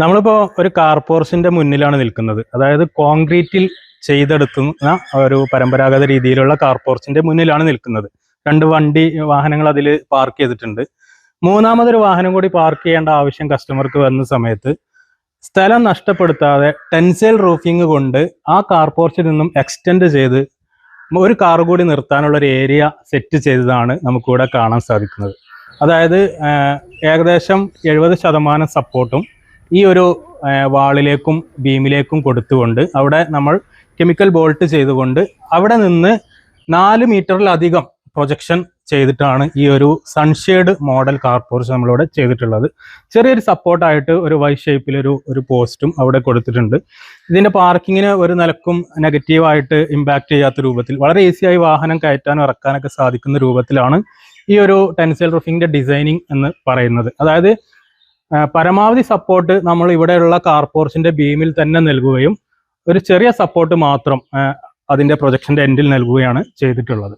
നമ്മളിപ്പോൾ ഒരു കാർ പോർച്ചിന്റെ മുന്നിലാണ് നിൽക്കുന്നത്. അതായത് കോൺക്രീറ്റിൽ ചെയ്തെടുക്കുന്ന ഒരു പരമ്പരാഗത രീതിയിലുള്ള കാർ പോർച്ചിന്റെ മുന്നിലാണ് നിൽക്കുന്നത്. രണ്ട് വാഹനങ്ങൾ അതിൽ പാർക്ക് ചെയ്തിട്ടുണ്ട്. മൂന്നാമതൊരു വാഹനം കൂടി പാർക്ക് ചെയ്യേണ്ട ആവശ്യം കസ്റ്റമർക്ക് വരുന്ന സമയത്ത് സ്ഥലം നഷ്ടപ്പെടുത്താതെ ടെൻസൈൽ റൂഫിംഗ് കൊണ്ട് ആ കാർ പോർച്ചിൽ നിന്നും എക്സ്റ്റെൻഡ് ചെയ്ത് ഒരു കാർ കൂടി നിർത്താനുള്ള ഒരു ഏരിയ സെറ്റ് ചെയ്തതാണ് നമുക്കിവിടെ കാണാൻ സാധിക്കുന്നത്. അതായത് ഏകദേശം 70% സപ്പോർട്ടും ഈ ഒരു വാളിലേക്കും ബീമിലേക്കും കൊടുത്തുകൊണ്ട് അവിടെ നമ്മൾ കെമിക്കൽ ബോൾട്ട് ചെയ്തുകൊണ്ട് അവിടെ നിന്ന് 4 മീറ്ററിലധികം പ്രൊജക്ഷൻ ചെയ്തിട്ടാണ് ഈ ഒരു സൺഷെയ്ഡ് മോഡൽ കാർ പോർച്ച് നമ്മളിവിടെ ചെയ്തിട്ടുള്ളത്. ചെറിയൊരു സപ്പോർട്ടായിട്ട് ഒരു വൈ ഷേപ്പിലൊരു പോസ്റ്റും അവിടെ കൊടുത്തിട്ടുണ്ട്. ഇതിൻ്റെ പാർക്കിങ്ങിന് ഒരു നിലക്കും നെഗറ്റീവായിട്ട് ഇമ്പാക്റ്റ് ചെയ്യാത്ത രൂപത്തിൽ വളരെ ഈസിയായി വാഹനം കയറ്റാനും ഇറക്കാനൊക്കെ സാധിക്കുന്ന രൂപത്തിലാണ് ഈ ഒരു ടെൻസൈൽ റൂഫിങ്ങിൻ്റെ ഡിസൈനിങ് എന്ന് പറയുന്നത്. അതായത് പരമാവധി സപ്പോർട്ട് നമ്മൾ ഇവിടെയുള്ള കാർ പോർച്ചിന്റെ ബീമിൽ തന്നെ നൽകുകയും ഒരു ചെറിയ സപ്പോർട്ട് മാത്രം അതിന്റെ പ്രൊജക്ഷന്റെ എൻഡിൽ നൽകുകയാണ് ചെയ്തിട്ടുള്ളത്.